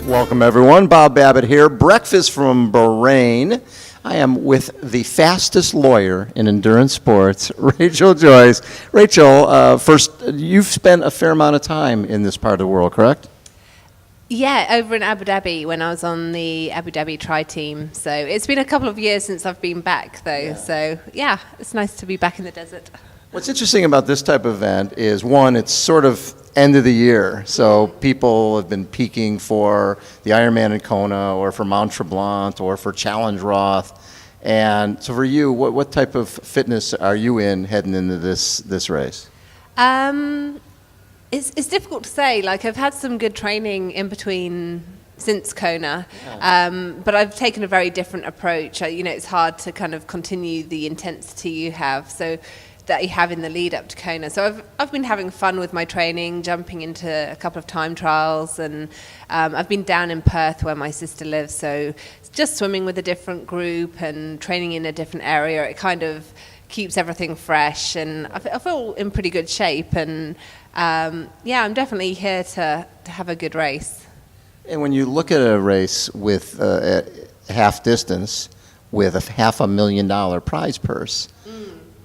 Welcome, everyone. Bob Babbitt here. Breakfast from Bahrain. I am with the fastest lawyer in endurance sports, Rachel Joyce. Rachel, first, you've spent a fair amount of time in this part of the world, correct? Yeah, over in Abu Dhabi when I was on the Abu Dhabi tri-team. So it's been a couple of years since I've been back, though. Yeah. So, yeah, it's nice to be back in the desert. What's interesting about this type of event is, one, it's sort of end of the year, so people have been peaking for the Ironman in Kona or for Mount Tremblant or for Challenge Roth. And so for you, what type of fitness are you in heading into this race? It's difficult to say. Like, I've had some good training in between since Kona, but I've taken a very different approach. It's hard to kind of continue the intensity you have in the lead up to Kona. So I've been having fun with my training, jumping into a couple of time trials, and I've been down in Perth where my sister lives, so just swimming with a different group and training in a different area. It kind of keeps everything fresh, and I feel in pretty good shape, and I'm definitely here to have a good race. And when you look at a race with half distance with a $500,000 prize purse,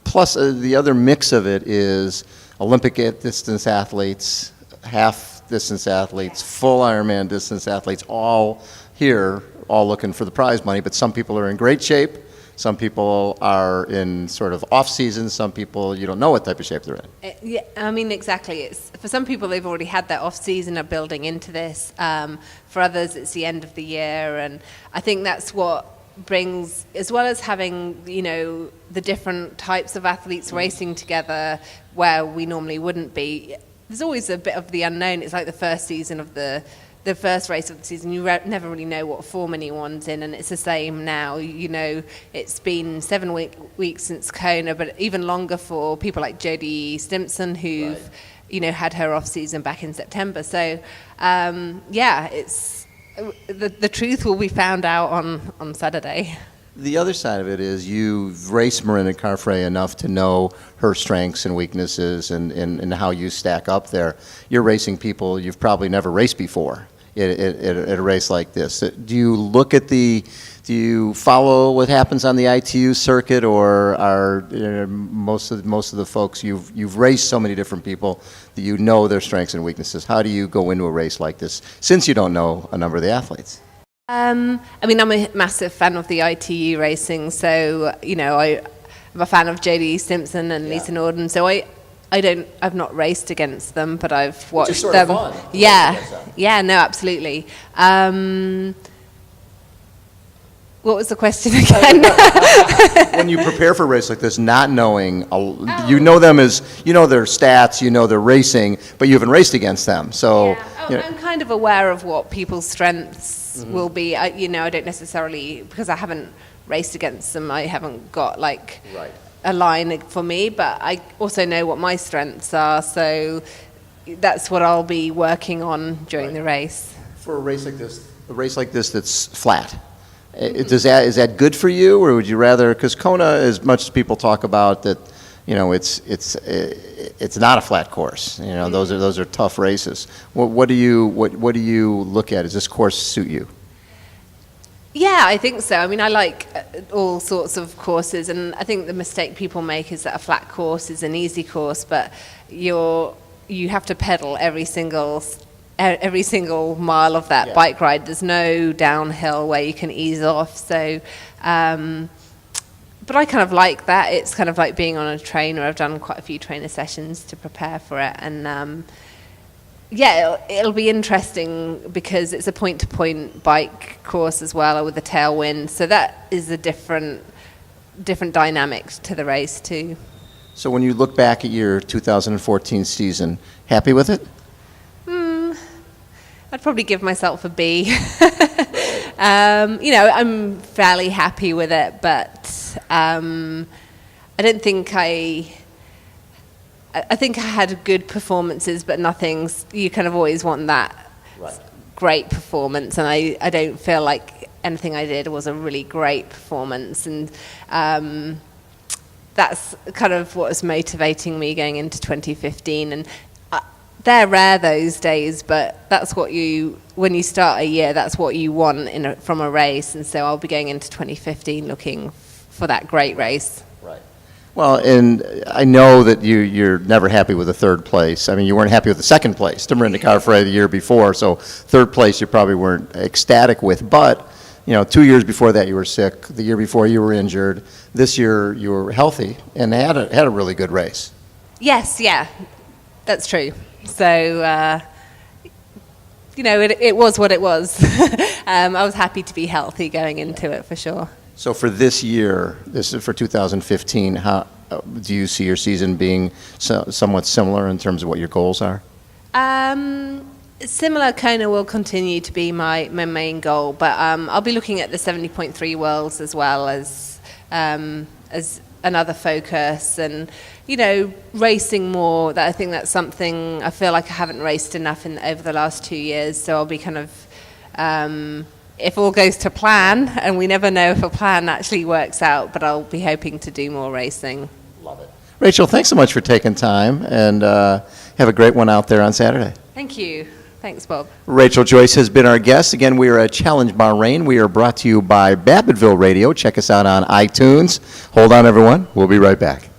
plus the other mix of it is Olympic distance athletes, half distance athletes, full Ironman distance athletes, all here, all looking for the prize money. But some people are in great shape. Some people are in sort of off season. Some people, you don't know what type of shape they're in. Yeah, I mean, exactly. It's for some people, they've already had that off season, are building into this. For others, it's the end of the year, and I think that's what brings, as well as having, the different types of athletes racing together where we normally wouldn't be. There's always a bit of the unknown. It's like the first season of the first race of the season. You never really know what form anyone's in, and it's the same now. It's been 7 weeks since Kona, but even longer for people like Jodie Stimpson, who've had her off season back in September. So it's the truth will be found out on Saturday. The other side of it is you've raced Marina Carfrae enough to know her strengths and weaknesses and how you stack up there. You're racing people you've probably never raced before at a race like this. Do you follow what happens on the ITU circuit, or are most of the folks you've raced so many different people that you know their strengths and weaknesses? How do you go into a race like this since you don't know a number of the athletes? I'm a massive fan of the ITU racing, so I'm a fan of Jodie Stimpson and Lisa Norden. So I've not raced against them, but I've watched Which is sort them. of fun. Yeah, no, absolutely. What was the question again? When you prepare for a race like this, not knowing, you know them as, their stats, their racing, but you haven't raced against them. So I'm kind of aware of what people's strengths will be. I don't necessarily, because I haven't raced against them, I haven't got a line for me, but I also know what my strengths are, so that's what I'll be working on during the race. For a race like this that's flat, is that good for you, or would you rather? Because Kona, as much as people talk about that, it's not a flat course. Those are tough races. What do you look at? Does this course suit you? Yeah, I think so. I mean, I like all sorts of courses, and I think the mistake people make is that a flat course is an easy course, but you have to pedal every single mile of that bike ride. There's no downhill where you can ease off. So, but I kind of like that. It's kind of like being on a trainer. I've done quite a few trainer sessions to prepare for it, and it'll be interesting because it's a point-to-point bike course as well with a tailwind. So that is a different dynamic to the race too. So when you look back at your 2014 season, happy with it? I'd probably give myself a B. I'm fairly happy with it, but I don't think I think I had good performances, but you kind of always want that great performance, and I don't feel like anything I did was a really great performance, and that's kind of what was motivating me going into 2015. And they're rare those days, but that's what you when you start a year, that's what you want from a race. And so I'll be going into 2015 looking for that great race. Right. Well, and I know that you're never happy with the third place. I mean, you weren't happy with the second place to Marinda Carfrae the year before, so third place you probably weren't ecstatic with. But, 2 years before that you were sick. The year before you were injured. This year you were healthy and had a really good race. Yes, yeah, that's true. So, it was what it was. I was happy to be healthy going into it for sure. So for this year, this is for 2015, how do you see your season being somewhat similar in terms of what your goals are? Similar Kona will continue to be my main goal, but I'll be looking at the 70.3 Worlds as well as another focus, and racing more. That I think that's something I feel like I haven't raced enough over the last 2 years. So I'll be kind of if all goes to plan, and we never know if a plan actually works out, but I'll be hoping to do more racing. Love it. Rachel, thanks so much for taking time, and have a great one out there on Saturday. Thank you. Thanks, Bob. Rachel Joyce has been our guest. Again, we are at Challenge Bahrain. We are brought to you by Babbittville Radio. Check us out on iTunes. Hold on, everyone. We'll be right back.